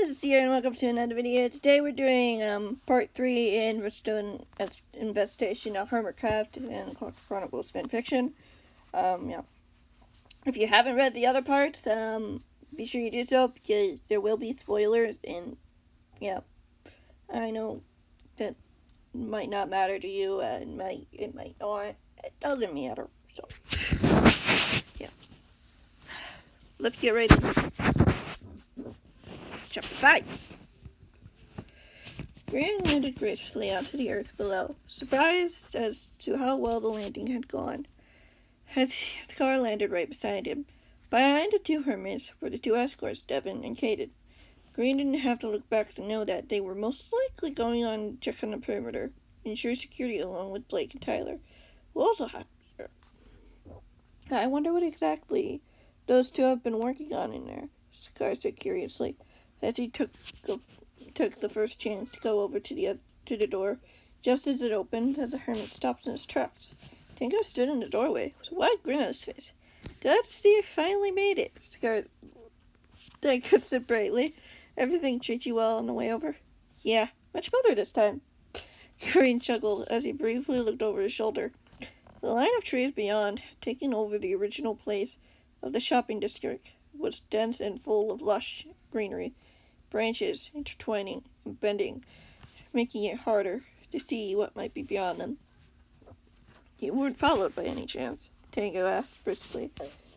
guys, it's here and welcome to another video. Today we're doing part 3 in Redstone Infestation of Hermitcraft and Clockwork Chronicles fanfiction. Yeah. If you haven't read the other parts, be sure you do so because there will be spoilers and yeah. I know that might not matter to you, it might not. It doesn't matter. So yeah. Let's get ready. Chapter 5. Grant landed gracefully onto the earth below, surprised as to how well the landing had gone. His car landed right beside him. Behind the two hermits were the two escorts, Devin and Caden. Green didn't have to look back to know that they were most likely going on to check on the perimeter, ensure security along with Blake and Tyler, who also had to be here. I wonder what exactly those two have been working on in there, Scar said curiously, as he took the first chance to go over to the door, just as it opened, as the hermit stopped in his tracks. Tango stood in the doorway with a wide grin on his face. Glad to see you finally made it, Tango said brightly. Everything treat you well on the way over? Yeah, much better this time. Green chuckled as he briefly looked over his shoulder. The line of trees beyond, taking over the original place of the shopping district, was dense and full of lush greenery, branches intertwining and bending, making it harder to see what might be beyond them. You weren't followed by any chance? Tango asked briskly,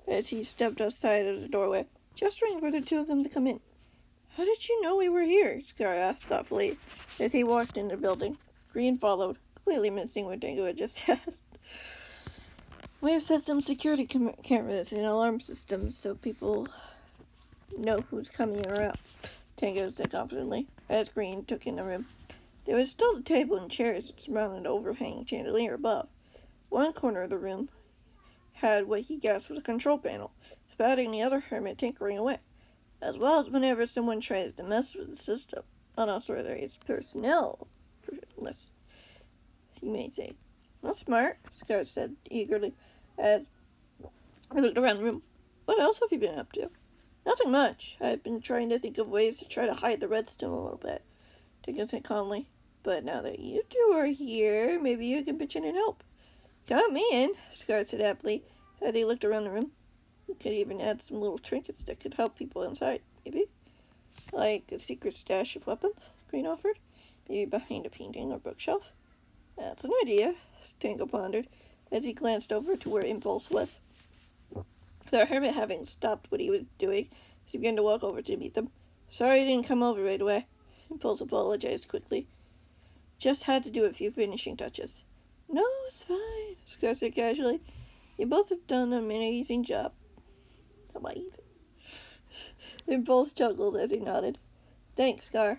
as he stepped outside of the doorway, gesturing for the two of them to come in. How did you know we were here? Scar asked thoughtfully, as he walked in the building. Green followed, completely missing what Tango had just said. We have set some security cameras and alarm systems so people know who's coming around, Tango said confidently, as Green took in the room. There was still the table and chairs that surrounded the overhanging chandelier above. One corner of the room had what he guessed was a control panel, spouting the other hermit tinkering away, as well as whenever someone tries to mess with the system. Unauthorized personnel, you may say. That's smart, Scar said eagerly, as he looked around the room. What else have you been up to? Nothing much. I've been trying to think of ways to try to hide the redstone a little bit, Tango said calmly. But now that you two are here, maybe you can pitch in and help. Count me in, Scar said happily, as he looked around the room. You could even add some little trinkets that could help people inside, maybe. Like a secret stash of weapons, Green offered. Maybe behind a painting or bookshelf. That's an idea, Tango pondered, as he glanced over to where Impulse was. The hermit having stopped what he was doing, he began to walk over to meet them. Sorry you didn't come over right away. Impulse apologized quickly. Just had to do a few finishing touches. No, it's fine, Scar said casually. You both have done an amazing job. Amazing. Impulse chuckled as he nodded. Thanks, Scar.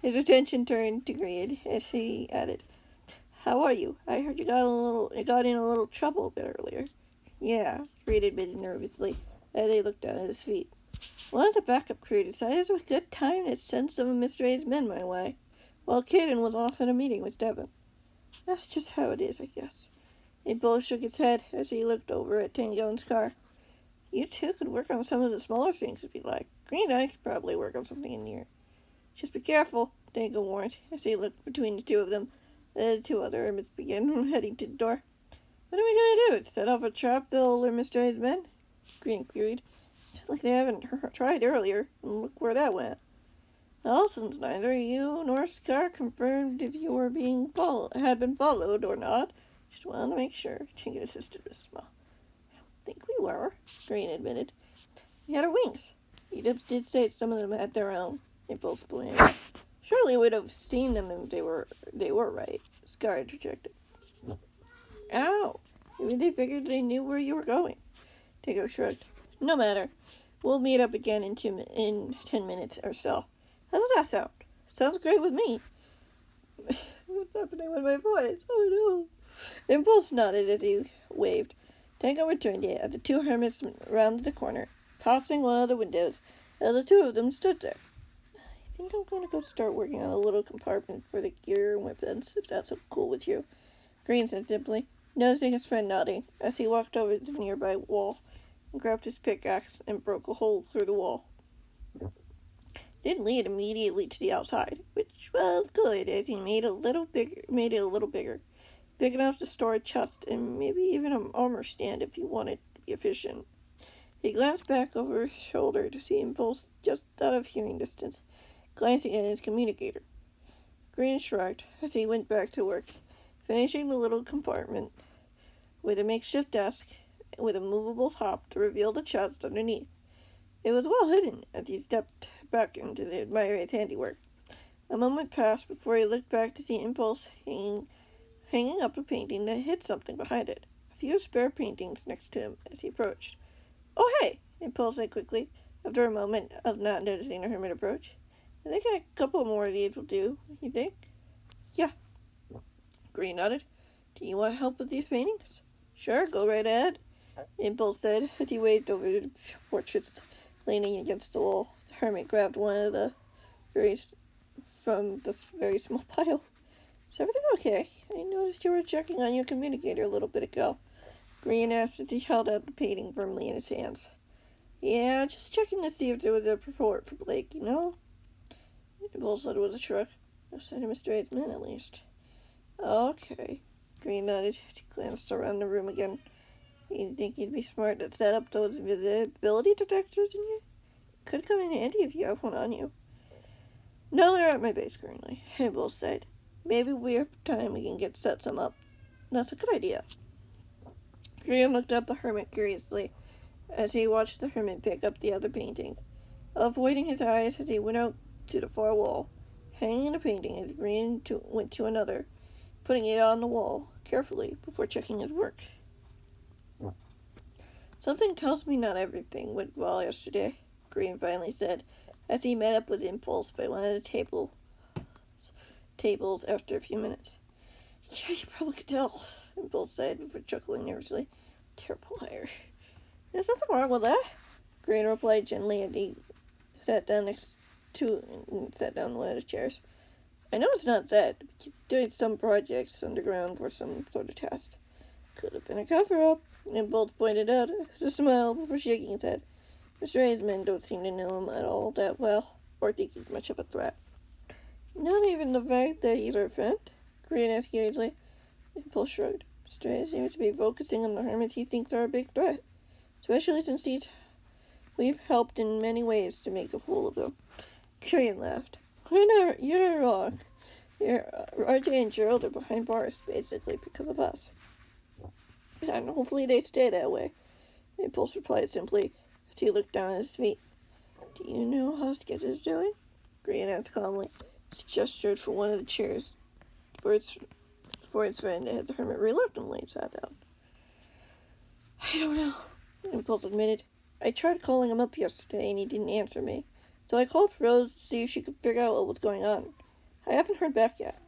His attention turned to Green as he added, How are you? I heard you got in a little trouble a bit earlier. Yeah, Green admitted nervously, as he looked down at his feet. One of the backup crew decided it was a good time to send some of Mr. A's men my way, while Caden was off at a meeting with Devin. That's just how it is, I guess. Impulse shook his head as he looked over at Tango and Scar. You two could work on some of the smaller things if you like. Green and I could probably work on something in here. Just be careful, Tango warned, as he looked between the two of them. The two other hermits began heading to the door. What are we going to do? Set off a trap that'll lure Mr. A's men? Green queried. Sounds like they haven't tried earlier, and look where that went. Well, since neither you nor Scar confirmed if you were had been followed or not, just wanted to make sure, Tango assisted with a smile. I don't think we were, Green admitted. We had our wings. Edubs did say some of them had their own, Impulse blamed. Surely we'd have seen them if they were right, Scar interjected. Ow! Maybe they figured they knew where you were going. Tango shrugged. No matter. We'll meet up again in 10 minutes or so. How does that sound? Sounds great with me. What's happening with my voice? Oh no. Impulse nodded as he waved. Tango returned it as the two hermits rounded the corner, passing one of the windows, as the two of them stood there. I think I'm going to go start working on a little compartment for the gear and weapons, if that's so cool with you, Green said simply, noticing his friend nodding, as he walked over to the nearby wall and grabbed his pickaxe and broke a hole through the wall. didn't lead immediately to the outside, which was good, as he made it a little bigger, big enough to store a chest and maybe even an armor stand if he wanted to be efficient. He glanced back over his shoulder to see Impulse just out of hearing distance, glancing at his communicator. Green shrugged as he went back to work, finishing the little compartment with a makeshift desk with a movable top to reveal the chest underneath. It was well hidden as he stepped back into the admire his handiwork. A moment passed before he looked back to see Impulse hanging up a painting that hid something behind it. A few spare paintings next to him as he approached. "Oh, hey!" Impulse said quickly, after a moment of not noticing the hermit approach. "I think a couple more of these will do, you think?" "Yeah." Green nodded. "Do you want help with these paintings?" "Sure, go right ahead," Impulse said as he waved over the portraits leaning against the wall. The hermit grabbed one of the from this very small pile. "Is everything okay? I noticed you were checking on your communicator a little bit ago." Green asked as he held out the painting firmly in his hands. "Yeah, just checking to see if there was a report for Blake, you know?" Impulse said with a shrug. "No sign of Mr. Aidsman, at least." "Okay." Green nodded as he glanced around the room again. "You think you'd be smart to set up those visibility detectors in here? Could come in handy if you have one on you." "No, they're at my base currently," Impulse said. "Maybe we have time we can set some up." "That's a good idea." Graham looked up the hermit curiously as he watched the hermit pick up the other painting, avoiding his eyes as he went out to the far wall, hanging the painting as Graham went to another, putting it on the wall carefully before checking his work. "Something tells me not everything went well yesterday," Graham finally said as he met up with Impulse by one of the tables after a few minutes. "Yeah, you probably could tell," Impulse said before chuckling nervously. "Terrible liar." "There's nothing wrong with that," Green replied gently as he sat down on one of the chairs. "I know it's not that, but he's doing some projects underground for some sort of test. Could have been a cover-up," Impulse pointed out with a smile before shaking his head. "Mr. Aidsman don't seem to know him at all that well, or think he's much of a threat." "Not even the fact that he's our friend?" Green asked curiously. Impulse shrugged. "Mr. Aids seems to be focusing on the hermits he thinks are a big threat, especially since we've helped in many ways to make a fool of him." Green laughed. You're not wrong. RJ and Gerald are behind bars, basically, because of us. And hopefully they stay that way, Impulse replied simply as he looked down at his feet. "Do you know how Sketch is doing?" Green asked calmly. He gestured for one of the chairs for its friend as the hermit reluctantly sat down. "I don't know," Impulse admitted. "I tried calling him up yesterday and he didn't answer me. So I called Rose to see if she could figure out what was going on. I haven't heard back yet."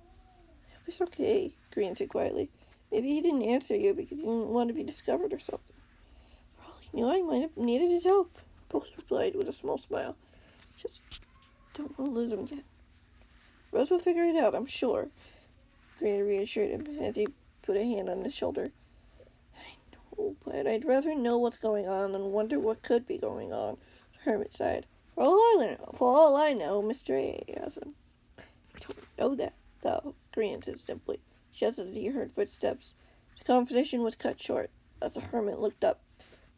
"It's okay," Green said quietly. "Maybe he didn't answer you because he didn't want to be discovered or something." "Probably knew I might have needed his help," Impulse replied with a small smile. "Just don't want to lose him yet." "Rose will figure it out, I'm sure," Green reassured him as he put a hand on his shoulder. "I know, but I'd rather know what's going on than wonder what could be going on," the hermit sighed. For all I know, Mr. A hasn't." "I don't know that, though," Green said simply, just as he heard footsteps. The conversation was cut short as the hermit looked up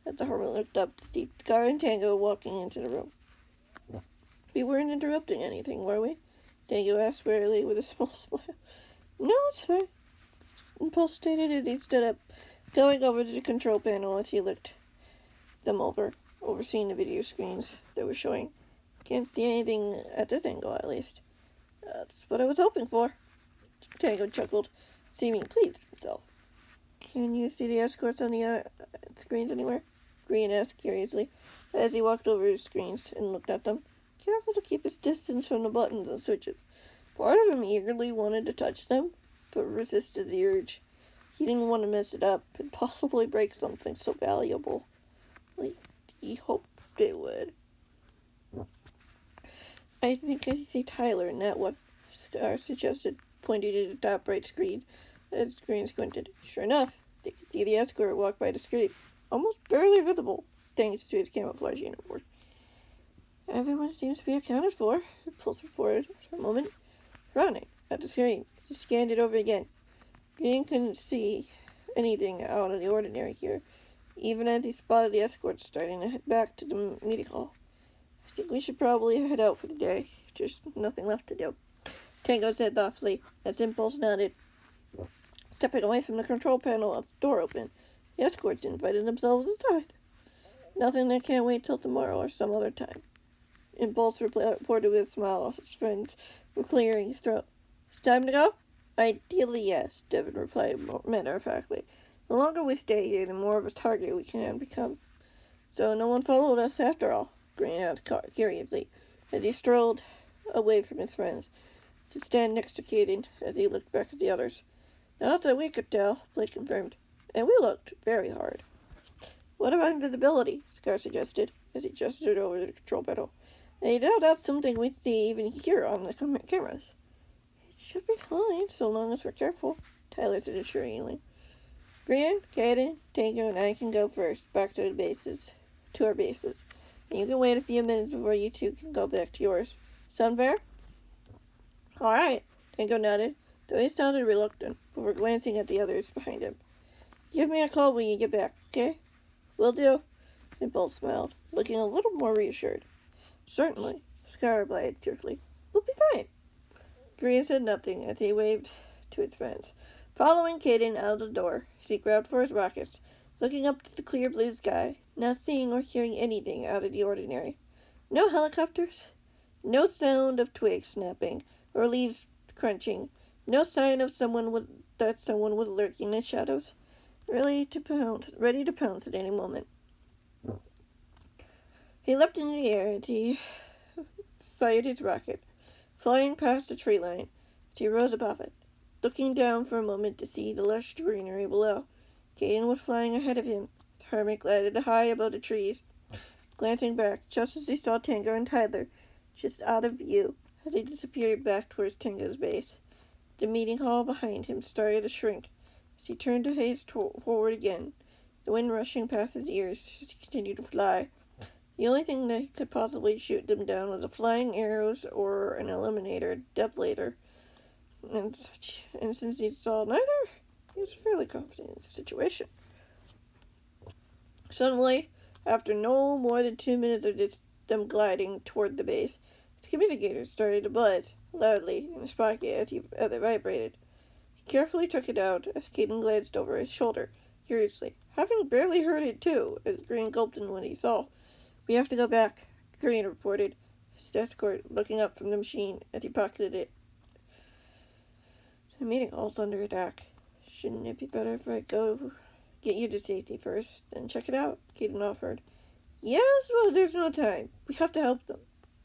to see Scar and Tango walking into the room. "We weren't interrupting anything, were we?" Tango asked wearily with a small smile. "No, it's fine," Impulse stated as he stood up, going over to the control panel as he looked them over, overseeing the video screens they were showing. "Can't see anything at this angle, at least." "That's what I was hoping for," Tango chuckled, seeming pleased with himself. "Can you see the escorts on the screens anywhere?" Green asked curiously, as he walked over his screens and looked at them, careful to keep his distance from the buttons and switches. Part of him eagerly wanted to touch them, but resisted the urge. He didn't want to mess it up and possibly break something so valuable. At least he hoped it would. "I think I see Tyler in that one," Scar suggested, pointing to the top right screen as Green squinted. Sure enough, they could see the escort walk by the screen, almost barely visible, thanks to his camouflage uniform. Everyone seems to be accounted for. Pulls her forward for a moment, frowning at the screen. She scanned it over again. Green couldn't see anything out of the ordinary here, even as he spotted the escorts starting to head back to the meeting hall. I think we should probably head out for the day. There's nothing left to do. Tango said thoughtfully, as Impulse nodded. Stepping away from the control panel, the door opened. The escorts invited themselves inside. Nothing that can't wait till tomorrow or some other time. Impulse reported with a smile as his friends were clearing his throat. It's time to go? Ideally, yes, Devin replied matter-of-factly. The longer we stay here, the more of a target we can become. So no one followed us after all, Green asked curiously, as he strolled away from his friends, to stand next to Caden as he looked back at the others. Not that we could tell, Blake confirmed, and we looked very hard. What about invisibility? Scar suggested, as he gestured over the control panel. I doubt that's something we'd see even here on the cameras. It should be fine, so long as we're careful, Tyler said assuringly. Gran, Caden, Tango, and I can go first, back to our bases. And you can wait a few minutes before you two can go back to yours. Sound fair? All right, Tango nodded, though he sounded reluctant, before glancing at the others behind him. Give me a call when you get back, okay? Will do. Impulse smiled, looking a little more reassured. Certainly, Scar replied cheerfully. We'll be fine. Green said nothing as he waved to his friends, following Caden out of the door as he grabbed for his rockets, looking up to the clear blue sky, not seeing or hearing anything out of the ordinary. No helicopters, no sound of twigs snapping or leaves crunching, no sign of someone was lurking in the shadows, ready to pounce at any moment. He leapt into the air as he fired his rocket, flying past the tree line as he rose above it, looking down for a moment to see the lush greenery below. Caden was flying ahead of him. His hermit glided high above the trees, glancing back just as he saw Tango and Tyler just out of view as he disappeared back towards Tango's base. The meeting hall behind him started to shrink as he turned to haze forward again, the wind rushing past his ears as he continued to fly. The only thing that could possibly shoot them down was a flying arrows or an eliminator detonator and such. And since he saw neither, he was fairly confident in the situation. Suddenly, after no more than 2 minutes of them gliding toward the base, his communicator started to buzz loudly in his pocket as it vibrated. He carefully took it out as Caden glanced over his shoulder, curiously, having barely heard it too, as Green gulped in what he saw. We have to go back, Green reported, his escort looking up from the machine as he pocketed it. The meeting hall's under attack. Shouldn't it be better if I go get you to safety first, then check it out? Caden offered. Yes, well, there's no time. We have to help them,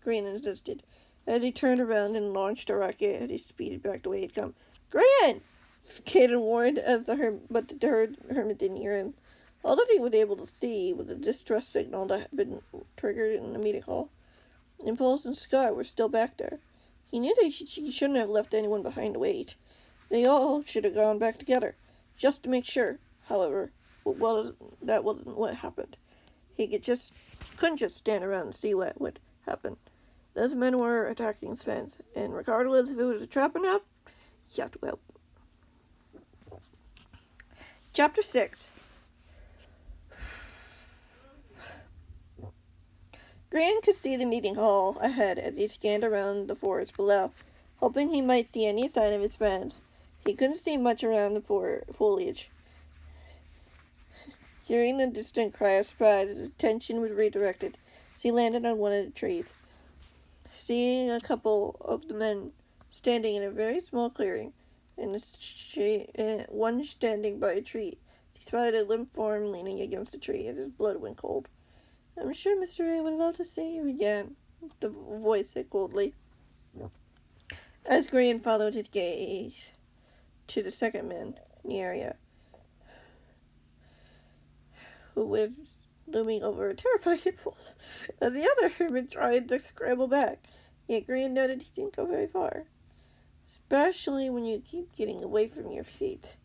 Green insisted, as he turned around and launched a rocket as he speeded back the way he'd come. Green! Caden warned, but the hermit didn't hear him. All that he was able to see was a distress signal that had been triggered in the meeting hall. Impulse and Scar were still back there. He knew that he shouldn't have left anyone behind to wait. They all should have gone back together, just to make sure. However, that wasn't what happened. He couldn't just stand around and see what would happen. Those men were attacking his fence, and regardless if it was a trap or not, he had to help. Chapter 6. Gran could see the meeting hall ahead as he scanned around the forest below, hoping he might see any sign of his friends. He couldn't see much around the foliage. Hearing the distant cry of surprise, his attention was redirected as he landed on one of the trees. Seeing a couple of the men standing in a very small clearing, and one standing by a tree, he spotted a limp form leaning against the tree as his blood went cold. I'm sure Mr. A would love to see you again, the voice said coldly. As Graham followed his gaze to the second man in the area, who was looming over a terrified Impulse, as the other hermit tried to scramble back. Yet Graham noted he didn't go very far, especially when you keep getting away from your feet.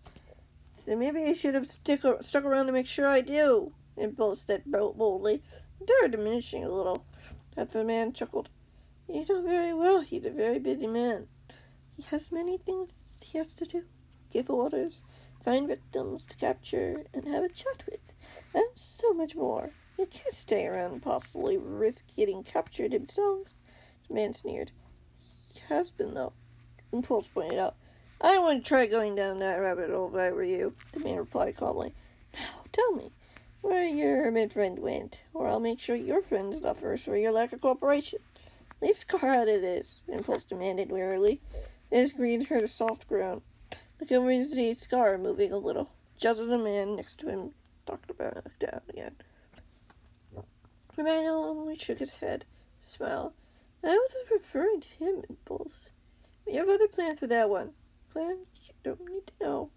So maybe I should have stuck around to make sure I do, Impulse said boldly. They're diminishing a little. The man chuckled. You know very well he's a very busy man. He has many things he has to do. Give orders, find victims to capture, and have a chat with, and so much more. You can't stay around and possibly risk getting captured himself. The man sneered. He has been, though, Impulse pointed out. I wouldn't try going down that rabbit hole if I were you, the man replied calmly. Now, tell me where your hermit friend went, or I'll make sure your friend suffers for your lack of cooperation. Leave Scar out of this, Impulse demanded wearily, as Green heard a soft groan. The over see Scar moving a little, just as the man next to him talked down again. The man only shook his head, smiled. I wasn't referring to him, Impulse. We have other plans for that one. Plans you don't need to know.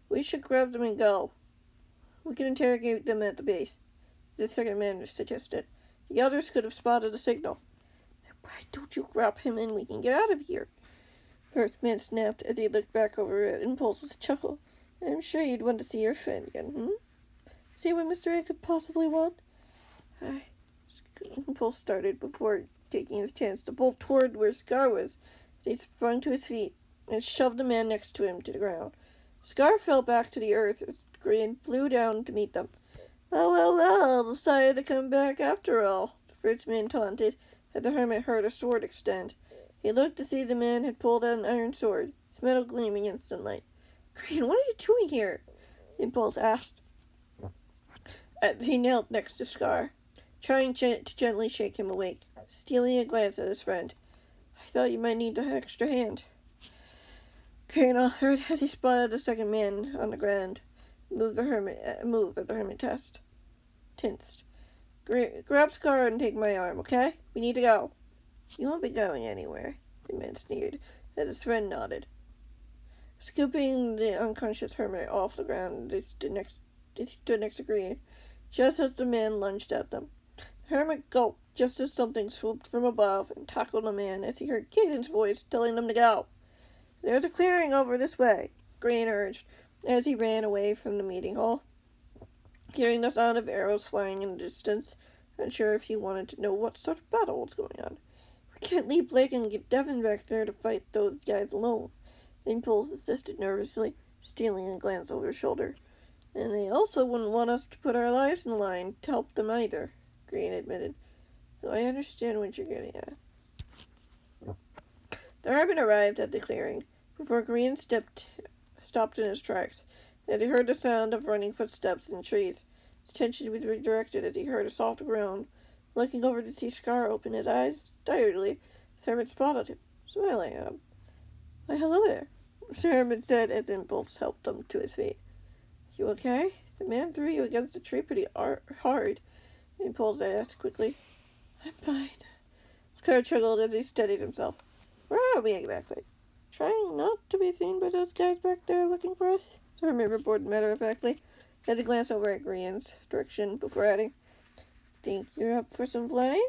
We should grab them and go. We can interrogate them at the base, the second man suggested. The others could have spotted the signal. Then why don't you grab him and we can get out of here? First man snapped as he looked back over at Impulse with a chuckle. I'm sure you'd want to see your friend again, See what Mr. A could possibly want? Impulse started before taking his chance to bolt toward where Scar was. He sprung to his feet and shoved the man next to him to the ground. Scar fell back to the earth as Green flew down to meet them. Well, decided to come back after all, the first man taunted, as the hermit heard a sword extend. He looked to see the man had pulled out an iron sword, its metal gleaming in sunlight. Green, what are you doing here? Impulse asked, as he knelt next to Scar, trying to gently shake him awake, stealing a glance at his friend. I thought you might need an extra hand. Green offered as he spotted the second man on the ground. Move at the hermit tensed. Grab Scar and take my arm, okay? We need to go. You won't be going anywhere, the man sneered, as his friend nodded. Scooping the unconscious hermit off the ground, they stood next to Green, just as the man lunged at them. The hermit gulped just as something swooped from above and tackled the man as he heard Caden's voice telling them to go. There's a clearing over this way, Green urged, as he ran away from the meeting hall. Hearing the sound of arrows flying in the distance, unsure if he wanted to know what sort of battle was going on. We can't leave Blake and get Devin back there to fight those guys alone, Impulse insisted nervously, stealing a glance over his shoulder. And they also wouldn't want us to put our lives in the line to help them either, Green admitted. So I understand what you're getting at. The hermit arrived at the clearing, before Green stopped in his tracks, as he heard the sound of running footsteps in the trees. His attention was redirected as he heard a soft groan. Looking over to see Scar open his eyes tiredly, the hermit spotted him, smiling at him. Why, hello there, the hermit said as Impulse helped him to his feet. You okay? The man threw you against the tree pretty hard, Impulse asked quickly. I'm fine. Scar chuckled as he steadied himself. Where are we exactly? Trying not to be seen by those guys back there looking for us, the hermit reported matter-of-factly, as he glanced over at Green's direction before adding, Think you're up for some flying?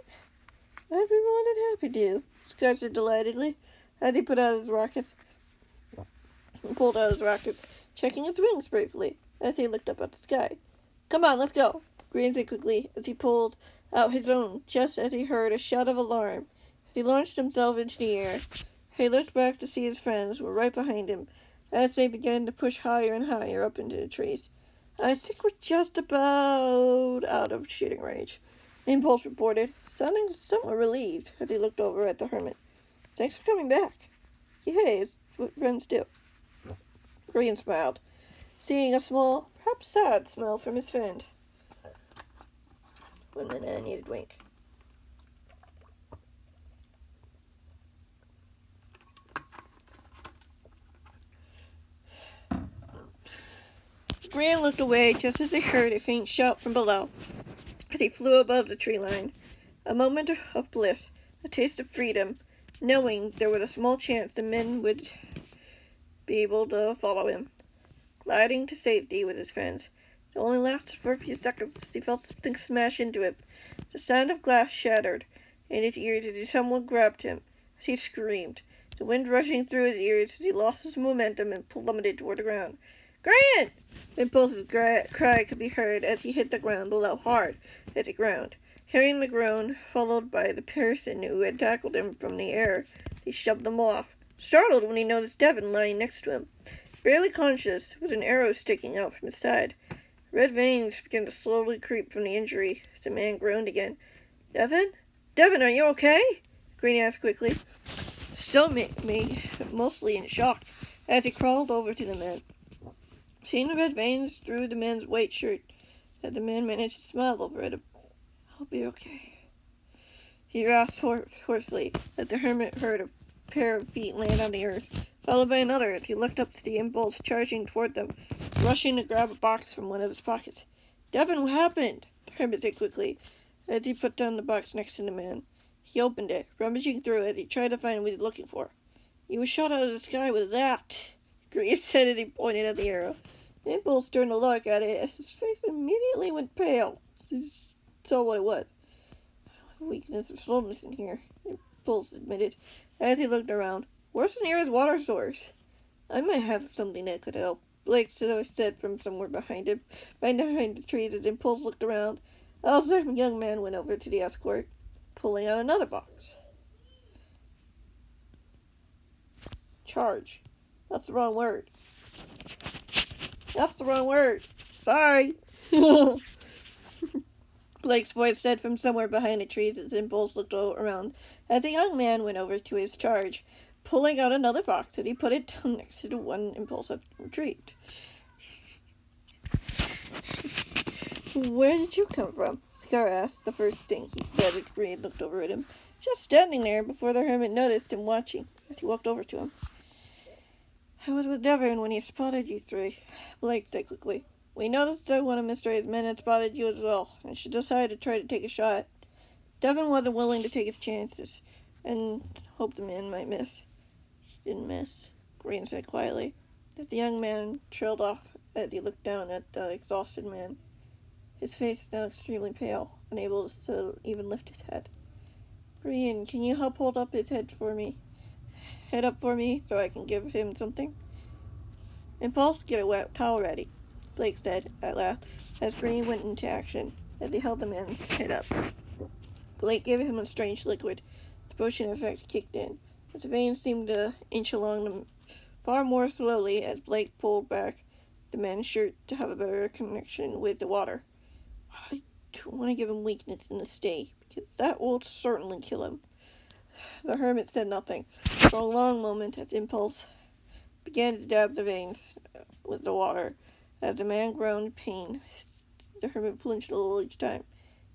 I'd be more than happy to, Scar said delightedly, as he pulled out his rockets, checking his wings briefly, as he looked up at the sky. Come on, let's go, Green said quickly, as he pulled out his own, just as he heard a shout of alarm. As he launched himself into the air, he looked back to see his friends were right behind him, as they began to push higher and higher up into the trees. I think we're just about out of shooting range, Impulse reported, sounding somewhat relieved as he looked over at the hermit. Thanks for coming back. Hey, it's what friends do. Green smiled, seeing a small, perhaps sad smile from his friend. 1 minute, I needed wink. Green looked away just as he heard a faint shout from below, as he flew above the tree line. A moment of bliss, a taste of freedom, knowing there was a small chance the men would be able to follow him. Gliding to safety with his friends, it only lasted for a few seconds as he felt something smash into it. The sound of glass shattered in his ears as someone grabbed him, as he screamed, the wind rushing through his ears as he lost his momentum and plummeted toward the ground. Grant! Impulse's cry could be heard as he hit the ground below hard as the ground. Hearing the groan, followed by the person who had tackled him from the air, he shoved them off, startled when he noticed Devin lying next to him, barely conscious, with an arrow sticking out from his side. Red veins began to slowly creep from the injury as the man groaned again. Devin? Devin, are you okay? Green asked quickly, still mostly in shock, as he crawled over to the man. Seeing the red veins through the man's white shirt, the man managed to smile over at him. I'll be okay. He rasped hoarsely as the hermit heard a pair of feet land on the earth, followed by another as he looked up to see impulse charging toward them, rushing to grab a box from one of his pockets. Devin, what happened? The hermit said quickly, as he put down the box next to the man. He opened it, rummaging through it. He tried to find what he was looking for. You were shot out of the sky with that, Grease said as he pointed at the arrow. Impulse turned to look at it as his face immediately went pale. He saw what it was. I don't have weakness or slowness in here, Impulse admitted, as he looked around. Where's the nearest water source? I might have something that could help, Blake said from somewhere behind him, behind the trees as Impulse looked around. Also, the young man went over to the escort, pulling out another box. Charge. That's the wrong word. That's the wrong word. Sorry. Blake's voice said from somewhere behind the trees as Impulse looked around as the young man went over to his charge, pulling out another box as he put it down next to the one Impulse had retrieved. Where did you come from? Scar asked, the first thing he said as Green looked over at him, just standing there before the hermit noticed him watching as he walked over to him. I was with Devin when he spotted you three, Blake said quickly. We noticed that one of Mr. A's men had spotted you as well, and she decided to try to take a shot. Devin wasn't willing to take his chances, and hoped the man might miss. He didn't miss, Green said quietly, as the young man trailed off as he looked down at the exhausted man. His face was now extremely pale, unable to even lift his head. Green, can you help hold up his head up for me, so I can give him something? Impulse, get a wet towel ready, Blake said at last, as Green went into action, as he held the man's head up. Blake gave him a strange liquid. The potion effect kicked in, but the veins seemed to inch along them far more slowly as Blake pulled back the man's shirt to have a better connection with the water. I don't want to give him weakness in the stay, because that will certainly kill him. The hermit said nothing for a long moment as Impulse began to dab the veins with the water. As the man groaned in pain, the hermit flinched a little each time.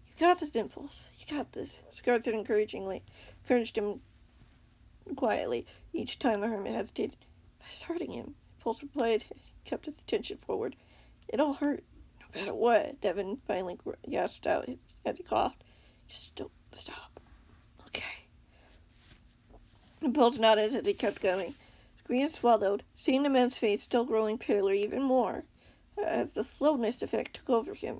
You got this, Impulse. You got this, Scar said encouraged him quietly each time the hermit hesitated. It's hurting him, Impulse replied. He kept his attention forward. It'll hurt, no matter what, Devin finally gasped out as he coughed. Just don't stop. Okay. Impulse nodded as he kept going. Green swallowed, seeing the man's face still growing paler even more, as the slowness effect took over him,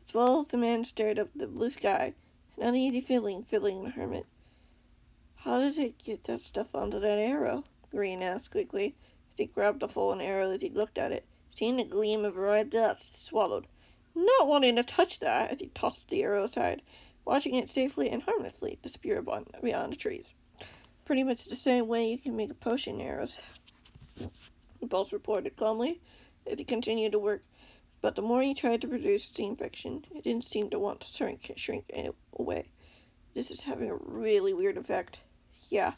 as well as the man stared up at the blue sky, an uneasy feeling filling the hermit. How did it get that stuff onto that arrow? Green asked quickly, as he grabbed the fallen arrow as he looked at it. Seeing the gleam of red dust, he swallowed, not wanting to touch that as he tossed the arrow aside, watching it safely and harmlessly disappear beyond the trees. Pretty much the same way you can make a potion arrows, Impulse reported calmly as he continued to work. But the more he tried to produce the infection, it didn't seem to want to shrink away. This is having a really weird effect. Yeah,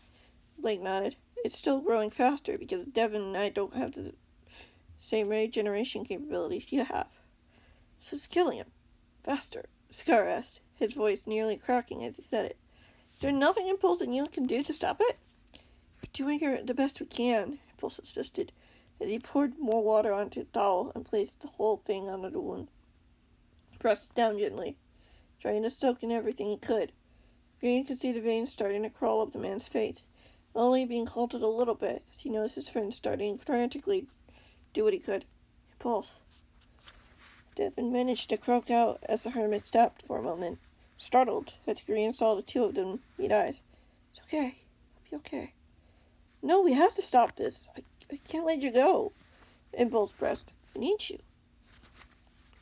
Blake nodded. It's still growing faster because Devin and I don't have the same regeneration capabilities you have. So it's killing him. Faster, Scar asked, his voice nearly cracking as he said it. Is there nothing Impulse and you can do to stop it? We're doing the best we can, Impulse insisted, as he poured more water onto the towel and placed the whole thing under the wound. He pressed it down gently, trying to soak in everything he could. Green could see the veins starting to crawl up the man's face, only being halted a little bit as he noticed his friend starting frantically do what he could. Impulse. Devin managed to croak out as the hermit stopped for a moment, startled as Green saw the two of them meet eyes. It's okay. I'll be okay. No, we have to stop this. I can't let you go. Impulse pressed. I need you.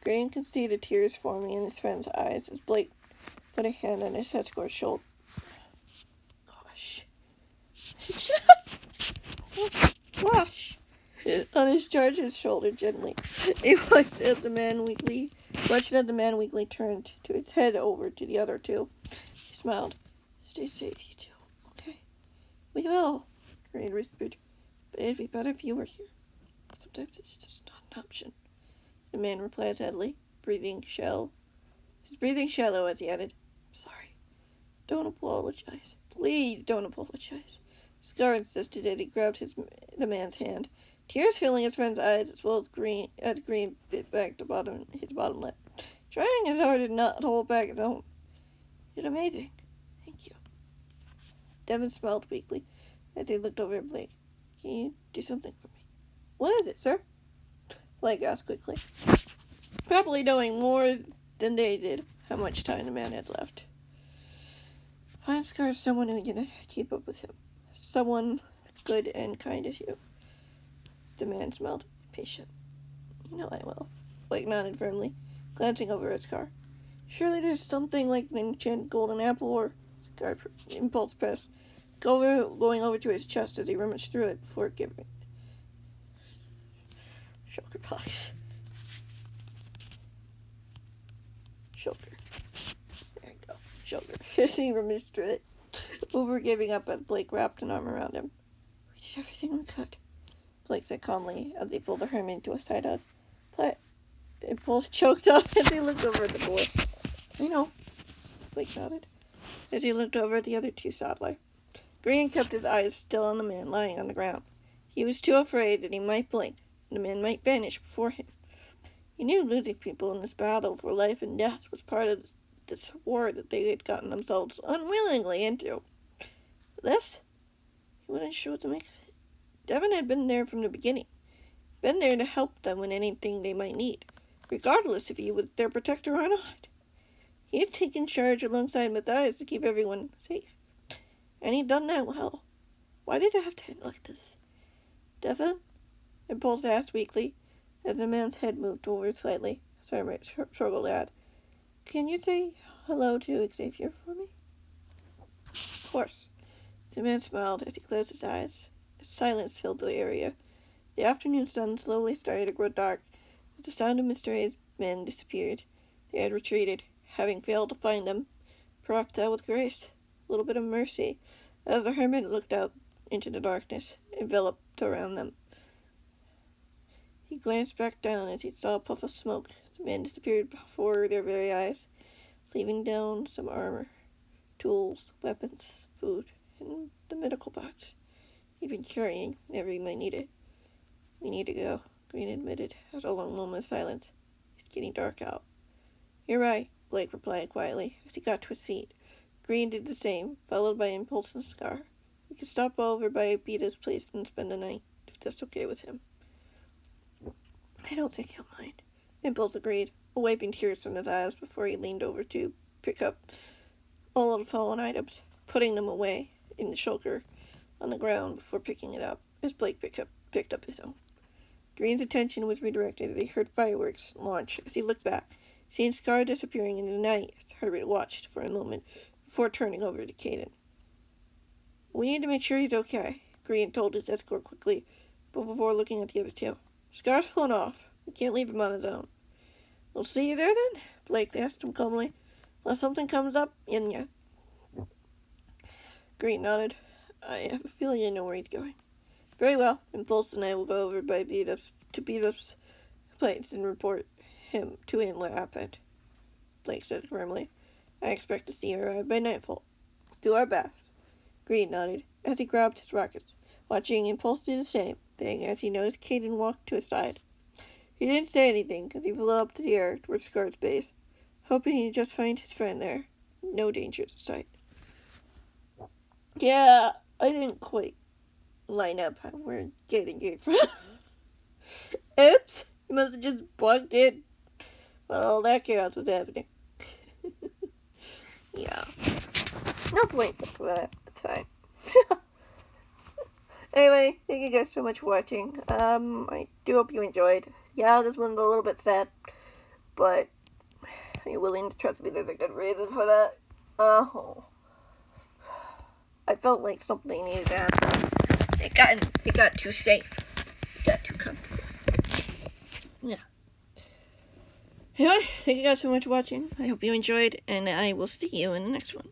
Green could see the tears forming in his friend's eyes as Blake put a hand on his escort's shoulder. Gosh. Gosh. On his charge's shoulder gently. He watched as the man weakly turned to his head over to the other two. He smiled. Stay safe, you two. Okay. We will, Green whispered. But it'd be better if you were here. Sometimes it's just not an option. The man replied sadly, his breathing shallow as he added, sorry. Don't apologize. Please don't apologize. Scar insisted as he grabbed the man's hand, tears filling his friend's eyes as well as Green bit back his bottom lip, trying as hard to not hold back his own. You're amazing. Thank you. Devin smiled weakly as he looked over at Blake. Can you do something for me? What is it, sir? Blake asked quickly, probably knowing more than they did how much time the man had left. Find Scar someone who can keep up with him. Someone good and kind as you. The man smiled, patient. You know I will. Blake nodded firmly, glancing over at Scar. Surely there's something like an enchanted golden apple or... Scar impulse pressed, going over to his chest as he rummaged through it before giving... Shulker box. Shulker. There you go. Shulker. As he rummaged through it, over giving up as Blake wrapped an arm around him. We did everything we could, Blake said calmly as he pulled the hermit into a side hug. But Impulse choked up as he looked over at the boy. I know, Blake nodded, as he looked over at the other two sadly. Green kept his eyes still on the man lying on the ground. He was too afraid that he might blink, and the man might vanish before him. He knew losing people in this battle for life and death was part of this war that they had gotten themselves unwillingly into. This, he wasn't sure what to make of it. Devin had been there from the beginning, been there to help them with anything they might need, regardless if he was their protector or not. He had taken charge alongside Matthias to keep everyone safe, and he'd done that well. Why did it have to end like this? Devin? Impulse asked weakly, as the man's head moved forward slightly. Hermit struggled at. Can you say hello to Xavier for me? Of course. The man smiled as he closed his eyes. Silence filled the area. The afternoon sun slowly started to grow dark. As the sound of Mr. A's men disappeared, they had retreated, having failed to find them. Perhaps that with grace, a little bit of mercy, as the hermit looked out into the darkness, enveloped around them. He glanced back down as he saw a puff of smoke. The man disappeared before their very eyes, leaving down some armor, tools, weapons, food, and the medical box he'd been carrying whenever he might need it. We need to go, Green admitted, after a long moment of silence. It's getting dark out. You're right, Blake replied quietly, as he got to his seat. Green did the same, followed by Impulse and Scar. We could stop over by Beta's place and spend the night, if that's okay with him. I don't think he'll mind, Impulse agreed, wiping tears from his eyes before he leaned over to pick up all of the fallen items, putting them away in the shulker on the ground before picking it up, as Blake picked up his own. Green's attention was redirected as he heard fireworks launch as he looked back, seeing Scar disappearing into the night as Herbert watched for a moment before turning over to Caden. We need to make sure he's okay, Green told his escort quickly, but before looking at the other two. Scar's pulling off. We can't leave him on his own. We'll see you there then, Blake asked him calmly, unless something comes up in ya. Green nodded. I have a feeling I know where he's going. Very well. Impulse and I will go over by Beta's place and report to him what happened, Blake said firmly. I expect to see her arrive by nightfall. Do our best. Green nodded as he grabbed his rockets, watching Impulse do the same thing as he noticed Caden walk to his side. He didn't say anything as he flew up to the air towards Scar's base, hoping he'd just find his friend there. No danger in sight. Yeah, I didn't quite line up where Caden came from. Oops, you must have just walked in while all that chaos was happening. Yeah. No point for that. It's fine. Anyway, thank you guys so much for watching. I do hope you enjoyed. Yeah, this one's a little bit sad, but are you willing to trust me there's a good reason for that? Oh. I felt like something needed to happen. It got too safe. It got too comfortable. Yeah. Anyway, thank you guys so much for watching. I hope you enjoyed, and I will see you in the next one.